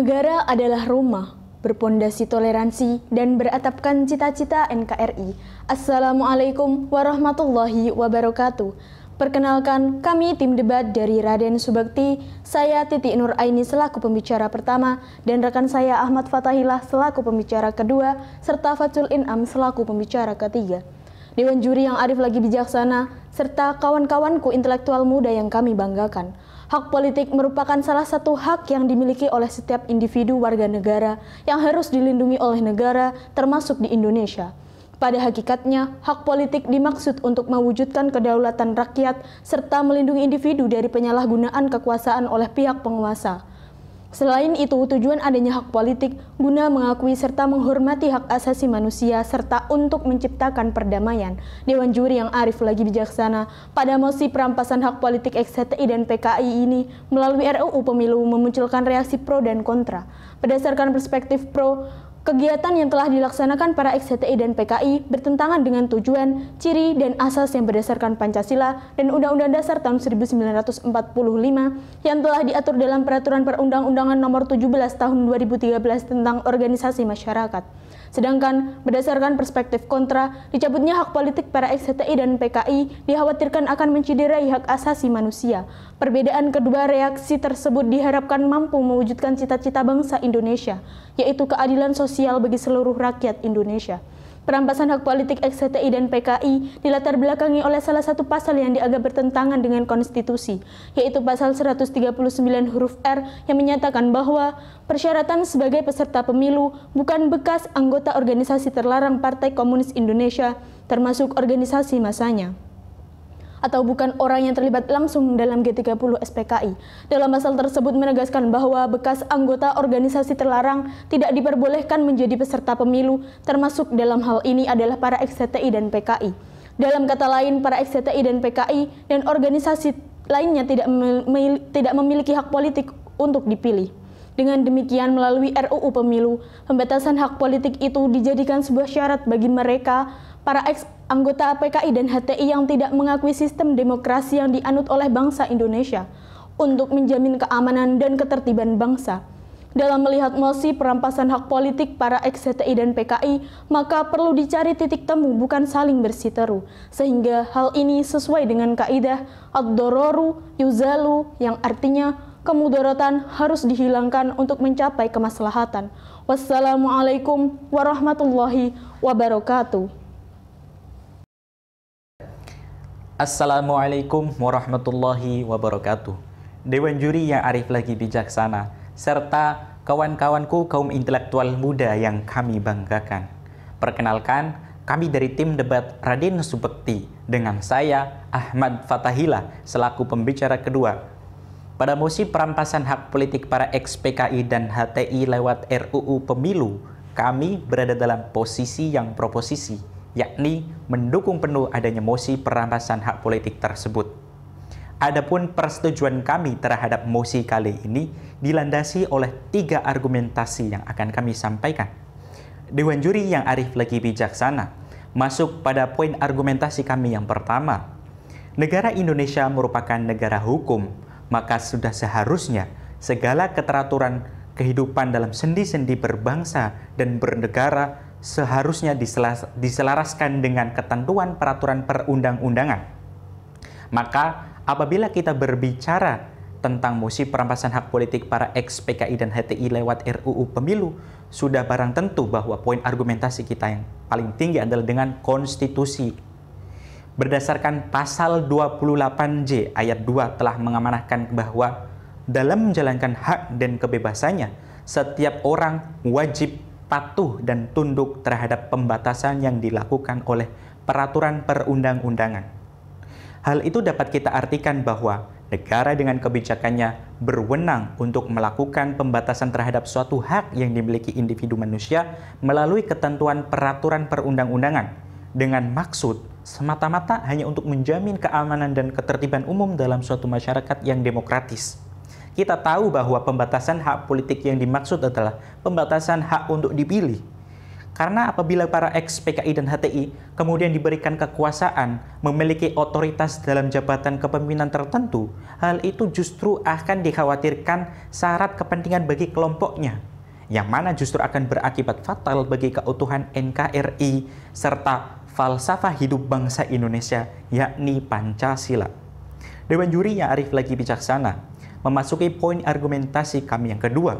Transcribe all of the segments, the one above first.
Negara adalah rumah, berpondasi toleransi, dan beratapkan cita-cita NKRI. Assalamualaikum warahmatullahi wabarakatuh. Perkenalkan, kami tim debat dari Raden Subakti, saya Titi Nur Aini selaku pembicara pertama, dan rekan saya Ahmad Fatahillah selaku pembicara kedua, serta Fatul Inam selaku pembicara ketiga. Dewan juri yang arif lagi bijaksana, serta kawan-kawanku intelektual muda yang kami banggakan. Hak politik merupakan salah satu hak yang dimiliki oleh setiap individu warga negara yang harus dilindungi oleh negara, termasuk di Indonesia. Pada hakikatnya, hak politik dimaksud untuk mewujudkan kedaulatan rakyat serta melindungi individu dari penyalahgunaan kekuasaan oleh pihak penguasa. Selain itu, tujuan adanya hak politik guna mengakui serta menghormati hak asasi manusia serta untuk menciptakan perdamaian. Dewan juri yang arif lagi bijaksana pada mosi perampasan hak politik XHTI dan PKI ini melalui RUU Pemilu memunculkan reaksi pro dan kontra. Berdasarkan perspektif pro, kegiatan yang telah dilaksanakan para XHTI dan PKI bertentangan dengan tujuan, ciri, dan asas yang berdasarkan Pancasila dan Undang-Undang Dasar tahun 1945 yang telah diatur dalam Peraturan Perundang-Undangan Nomor 17 Tahun 2013 tentang Organisasi Masyarakat. Sedangkan berdasarkan perspektif kontra, dicabutnya hak politik para XHTI dan PKI dikhawatirkan akan menciderai hak asasi manusia. Perbedaan kedua reaksi tersebut diharapkan mampu mewujudkan cita-cita bangsa Indonesia, yaitu keadilan sosial bagi seluruh rakyat Indonesia. Perampasan hak politik XHTI dan PKI dilatar belakangi oleh salah satu pasal yang dianggap bertentangan dengan konstitusi, yaitu pasal 139 huruf R yang menyatakan bahwa persyaratan sebagai peserta pemilu bukan bekas anggota organisasi terlarang Partai Komunis Indonesia, termasuk organisasi masanya, atau bukan orang yang terlibat langsung dalam G30 SPKI. Dalam pasal tersebut menegaskan bahwa bekas anggota organisasi terlarang tidak diperbolehkan menjadi peserta pemilu, termasuk dalam hal ini adalah para XHTI dan PKI. Dalam kata lain, para XHTI dan PKI dan organisasi lainnya tidak memiliki hak politik untuk dipilih. Dengan demikian, melalui RUU Pemilu, pembatasan hak politik itu dijadikan sebuah syarat bagi mereka, para anggota PKI dan HTI yang tidak mengakui sistem demokrasi yang dianut oleh bangsa Indonesia untuk menjamin keamanan dan ketertiban bangsa. Dalam melihat mosi perampasan hak politik para XHTI dan PKI, maka perlu dicari titik temu bukan saling bersiteru, sehingga hal ini sesuai dengan kaidah ad-dororu yuzalu yang artinya kemudaratan harus dihilangkan untuk mencapai kemaslahatan. Wassalamualaikum warahmatullahi wabarakatuh. Assalamualaikum warahmatullahi wabarakatuh. Dewan juri yang arif lagi bijaksana, serta kawan-kawanku kaum intelektual muda yang kami banggakan. Perkenalkan, kami dari tim debat Raden Subakti dengan saya Ahmad Fatahillah selaku pembicara kedua. Pada mosi perampasan hak politik para ex-PKI dan HTI lewat RUU Pemilu, kami berada dalam posisi yang proposisi, yakni mendukung penuh adanya mosi perampasan hak politik tersebut. Adapun persetujuan kami terhadap mosi kali ini dilandasi oleh 3 argumentasi yang akan kami sampaikan. Dewan juri yang arif lagi bijaksana masuk pada poin argumentasi kami yang pertama. Negara Indonesia merupakan negara hukum, maka sudah seharusnya segala keteraturan kehidupan dalam sendi-sendi berbangsa dan bernegara seharusnya diselaraskan dengan ketentuan peraturan perundang-undangan. Maka apabila kita berbicara tentang mosi perampasan hak politik para ex-PKI dan HTI lewat RUU Pemilu, sudah barang tentu bahwa poin argumentasi kita yang paling tinggi adalah dengan konstitusi. Berdasarkan pasal 28J ayat 2 telah mengamanahkan bahwa dalam menjalankan hak dan kebebasannya, setiap orang wajib patuh dan tunduk terhadap pembatasan yang dilakukan oleh peraturan perundang-undangan. Hal itu dapat kita artikan bahwa negara dengan kebijakannya berwenang untuk melakukan pembatasan terhadap suatu hak yang dimiliki individu manusia melalui ketentuan peraturan perundang-undangan dengan maksud semata-mata hanya untuk menjamin keamanan dan ketertiban umum dalam suatu masyarakat yang demokratis. Kita tahu bahwa pembatasan hak politik yang dimaksud adalah pembatasan hak untuk dipilih. Karena apabila para ex-PKI dan HTI kemudian diberikan kekuasaan, memiliki otoritas dalam jabatan kepemimpinan tertentu, hal itu justru akan dikhawatirkan syarat kepentingan bagi kelompoknya, yang mana justru akan berakibat fatal bagi keutuhan NKRI serta falsafah hidup bangsa Indonesia, yakni Pancasila. Dewan Juri yang arif lagi bijaksana memasuki poin argumentasi kami yang kedua.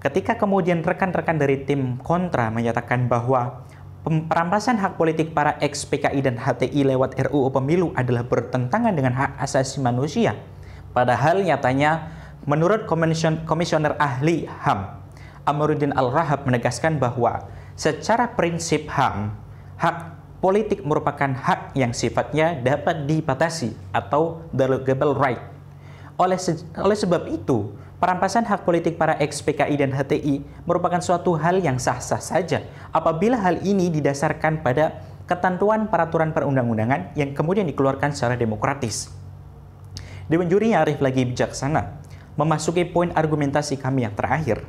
Ketika kemudian rekan-rekan dari tim kontra menyatakan bahwa perampasan hak politik para ex-PKI dan HTI lewat RUU Pemilu adalah bertentangan dengan hak asasi manusia. Padahal nyatanya, menurut Komisioner Ahli HAM, Amiruddin Al-Rahab menegaskan bahwa secara prinsip HAM, hak politik merupakan hak yang sifatnya dapat dibatasi atau delegable right. Oleh sebab itu, perampasan hak politik para ex-PKI dan HTI merupakan suatu hal yang sah-sah saja apabila hal ini didasarkan pada ketentuan peraturan perundang-undangan yang kemudian dikeluarkan secara demokratis. Dewan Juri yang arif lagi bijaksana memasuki poin argumentasi kami yang terakhir,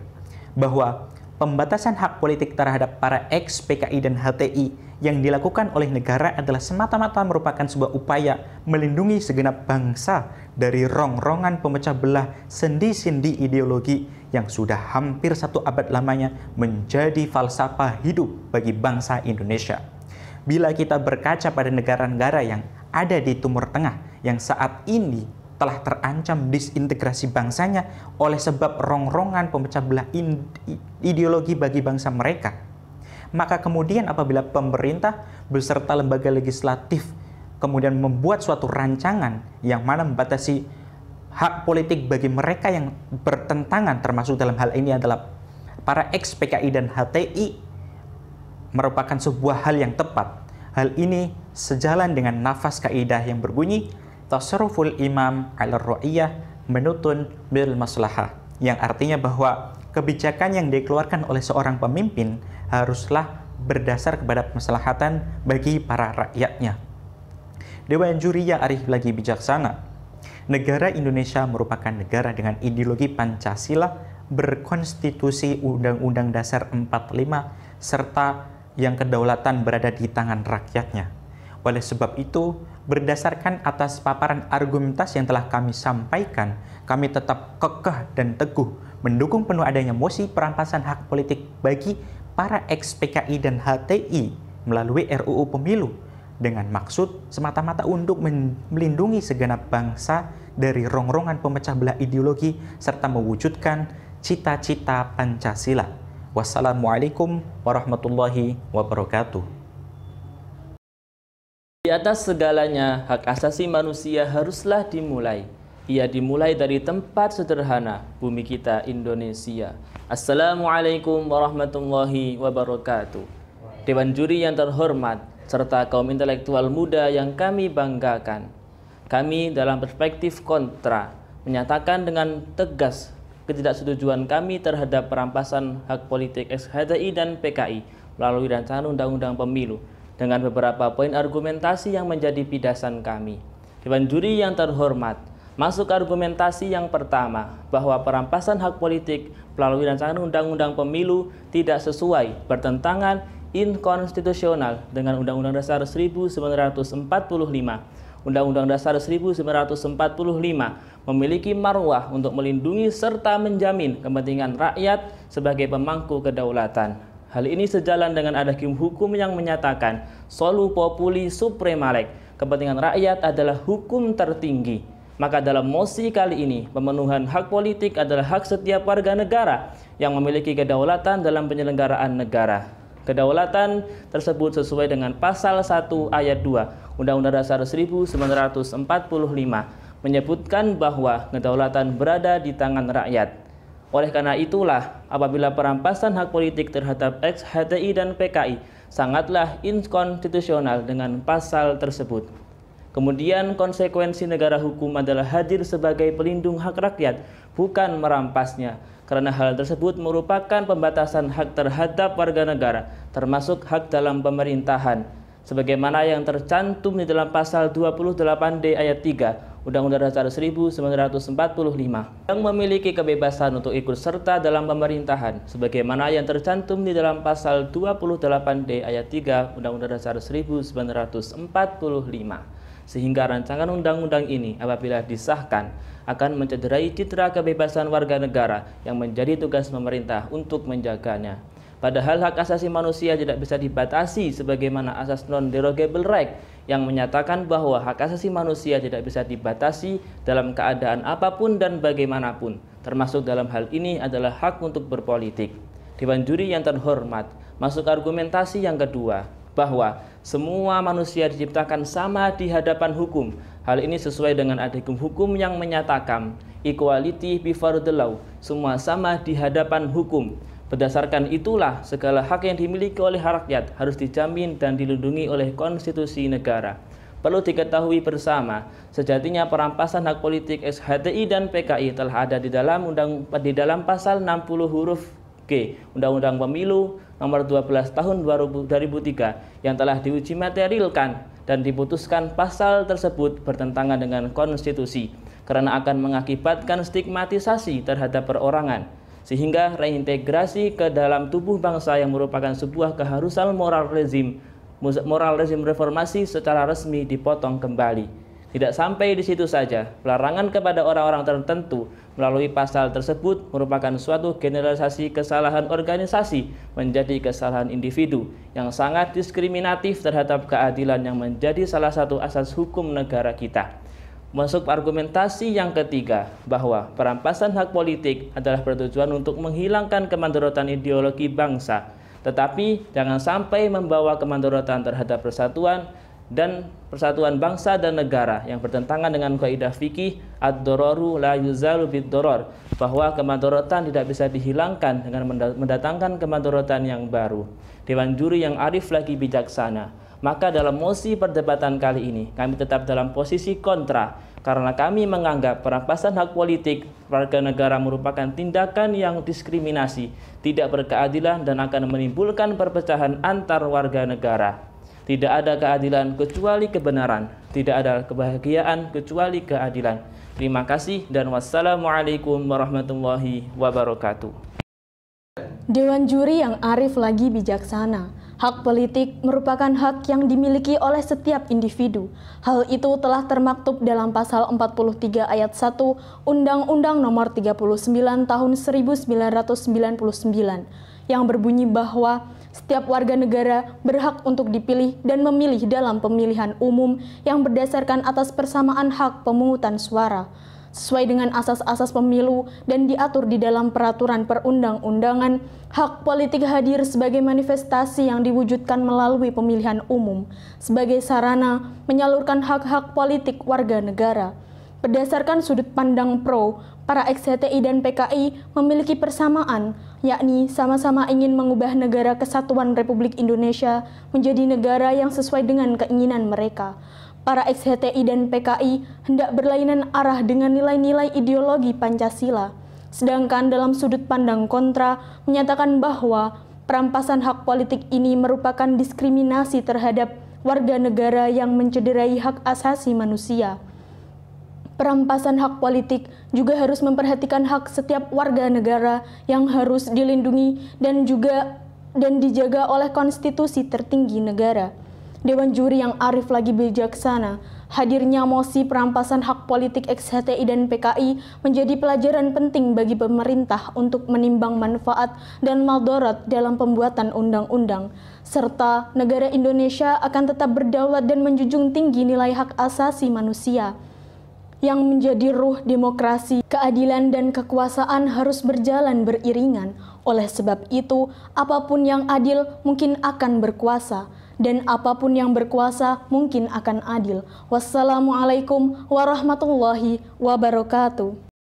bahwa pembatasan hak politik terhadap para ex-PKI dan HTI yang dilakukan oleh negara adalah semata-mata merupakan sebuah upaya melindungi segenap bangsa dari rongrongan pemecah belah sendi-sendi ideologi yang sudah hampir 1 abad lamanya menjadi falsafah hidup bagi bangsa Indonesia. Bila kita berkaca pada negara-negara yang ada di Timur Tengah yang saat ini telah terancam disintegrasi bangsanya oleh sebab rongrongan pemecah belah ideologi bagi bangsa mereka, maka kemudian apabila pemerintah beserta lembaga legislatif kemudian membuat suatu rancangan yang mana membatasi hak politik bagi mereka yang bertentangan, termasuk dalam hal ini adalah para ex-PKI dan HTI, merupakan sebuah hal yang tepat. Hal ini sejalan dengan nafas kaidah yang berbunyi tasarruful imam ala ru'iyah menutun bil maslahah, yang artinya bahwa kebijakan yang dikeluarkan oleh seorang pemimpin haruslah berdasar kepada kemaslahatan bagi para rakyatnya. Dewan Juri yang arif lagi bijaksana, negara Indonesia merupakan negara dengan ideologi Pancasila, berkonstitusi Undang-Undang Dasar 45, serta yang kedaulatan berada di tangan rakyatnya. Oleh sebab itu, berdasarkan atas paparan argumentasi yang telah kami sampaikan, kami tetap kekeh dan teguh mendukung penuh adanya mosi perampasan hak politik bagi para ex-PKI dan HTI melalui RUU Pemilu dengan maksud semata-mata untuk melindungi segenap bangsa dari rongrongan pemecah belah ideologi serta mewujudkan cita-cita Pancasila. Wassalamualaikum warahmatullahi wabarakatuh. Di atas segalanya, hak asasi manusia haruslah dimulai. Ia dimulai dari tempat sederhana, bumi kita Indonesia. Assalamualaikum warahmatullahi wabarakatuh. Dewan Juri yang terhormat, serta kaum intelektual muda yang kami banggakan. Kami dalam perspektif kontra, menyatakan dengan tegas ketidaksetujuan kami terhadap perampasan hak politik ex-HTI dan PKI melalui rancangan Undang-Undang Pemilu, dengan beberapa poin argumentasi yang menjadi pidasan kami. Dewan Juri yang terhormat, masuk argumentasi yang pertama, bahwa perampasan hak politik melalui rancangan Undang-Undang Pemilu tidak sesuai, bertentangan, inkonstitusional dengan Undang-Undang Dasar 1945. Undang-Undang Dasar 1945 memiliki marwah untuk melindungi serta menjamin kepentingan rakyat sebagai pemangku kedaulatan. Hal ini sejalan dengan ada hukum yang menyatakan solu populi suprema lex, kepentingan rakyat adalah hukum tertinggi. Maka dalam mosi kali ini, pemenuhan hak politik adalah hak setiap warga negara yang memiliki kedaulatan dalam penyelenggaraan negara. Kedaulatan tersebut sesuai dengan pasal 1 ayat 2 Undang-Undang Dasar 1945 menyebutkan bahwa kedaulatan berada di tangan rakyat. Oleh karena itulah, apabila perampasan hak politik terhadap ex-HTI dan PKI sangatlah inkonstitusional dengan pasal tersebut. Kemudian konsekuensi negara hukum adalah hadir sebagai pelindung hak rakyat, bukan merampasnya, karena hal tersebut merupakan pembatasan hak terhadap warga negara, termasuk hak dalam pemerintahan, sebagaimana yang tercantum di dalam pasal 28D ayat 3 Undang-Undang Dasar 1945 yang memiliki kebebasan untuk ikut serta dalam pemerintahan sebagaimana yang tercantum di dalam pasal 28D ayat 3 Undang-Undang Dasar 1945. Sehingga rancangan undang-undang ini apabila disahkan akan mencederai citra kebebasan warga negara yang menjadi tugas pemerintah untuk menjaganya. Padahal hak asasi manusia tidak bisa dibatasi sebagaimana asas non-derogable right yang menyatakan bahwa hak asasi manusia tidak bisa dibatasi dalam keadaan apapun dan bagaimanapun, termasuk dalam hal ini adalah hak untuk berpolitik. Dewan Juri yang terhormat, masuk argumentasi yang kedua, bahwa semua manusia diciptakan sama di hadapan hukum. Hal ini sesuai dengan adendum hukum yang menyatakan equality before the law, semua sama di hadapan hukum. Berdasarkan itulah segala hak yang dimiliki oleh rakyat harus dijamin dan dilindungi oleh konstitusi negara. Perlu diketahui bersama, sejatinya perampasan hak politik ex-HTI dan PKI telah ada di dalam pasal 60 huruf G Undang-Undang Pemilu nomor 12 tahun 2003 yang telah diuji materialkan dan diputuskan pasal tersebut bertentangan dengan konstitusi karena akan mengakibatkan stigmatisasi terhadap perorangan, sehingga reintegrasi ke dalam tubuh bangsa yang merupakan sebuah keharusan moral rezim reformasi secara resmi dipotong kembali. Tidak sampai di situ saja, pelarangan kepada orang-orang tertentu melalui pasal tersebut merupakan suatu generalisasi kesalahan organisasi menjadi kesalahan individu yang sangat diskriminatif terhadap keadilan yang menjadi salah satu asas hukum negara kita. Masuk argumentasi yang ketiga, bahwa perampasan hak politik adalah bertujuan untuk menghilangkan kemandaratan ideologi bangsa, tetapi jangan sampai membawa kemandaratan terhadap persatuan bangsa dan negara yang bertentangan dengan kaidah fikih ad-dararu la yuzalu bid-darar, bahwa kemandaratan tidak bisa dihilangkan dengan mendatangkan kemandaratan yang baru. Dewan Juri yang arif lagi bijaksana, maka dalam mosi perdebatan kali ini kami tetap dalam posisi kontra karena kami menganggap perampasan hak politik warga negara merupakan tindakan yang diskriminasi, tidak berkeadilan dan akan menimbulkan perpecahan antar warga negara. Tidak ada keadilan kecuali kebenaran, tidak ada kebahagiaan kecuali keadilan. Terima kasih dan wassalamualaikum warahmatullahi wabarakatuh. Dewan Juri yang arif lagi bijaksana. Hak politik merupakan hak yang dimiliki oleh setiap individu. Hal itu telah termaktub dalam pasal 43 ayat 1 Undang-Undang Nomor 39 Tahun 1999 yang berbunyi bahwa setiap warga negara berhak untuk dipilih dan memilih dalam pemilihan umum yang berdasarkan atas persamaan hak pemungutan suara, sesuai dengan asas-asas pemilu dan diatur di dalam peraturan perundang-undangan. Hak politik hadir sebagai manifestasi yang diwujudkan melalui pemilihan umum sebagai sarana menyalurkan hak-hak politik warga negara. Berdasarkan sudut pandang pro, para ex-HTI dan PKI memiliki persamaan, yakni sama-sama ingin mengubah negara kesatuan Republik Indonesia menjadi negara yang sesuai dengan keinginan mereka. Para ex-HTI dan PKI hendak berlainan arah dengan nilai-nilai ideologi Pancasila. Sedangkan dalam sudut pandang kontra menyatakan bahwa perampasan hak politik ini merupakan diskriminasi terhadap warga negara yang mencederai hak asasi manusia. Perampasan hak politik juga harus memperhatikan hak setiap warga negara yang harus dilindungi dan dijaga oleh konstitusi tertinggi negara. Dewan Juri yang arif lagi bijaksana, hadirnya mosi perampasan hak politik ex-HTI dan PKI menjadi pelajaran penting bagi pemerintah untuk menimbang manfaat dan madarat dalam pembuatan undang-undang, serta negara Indonesia akan tetap berdaulat dan menjunjung tinggi nilai hak asasi manusia yang menjadi ruh demokrasi. Keadilan dan kekuasaan harus berjalan beriringan. Oleh sebab itu, apapun yang adil mungkin akan berkuasa, dan apapun yang berkuasa mungkin akan adil. Wassalamualaikum warahmatullahi wabarakatuh.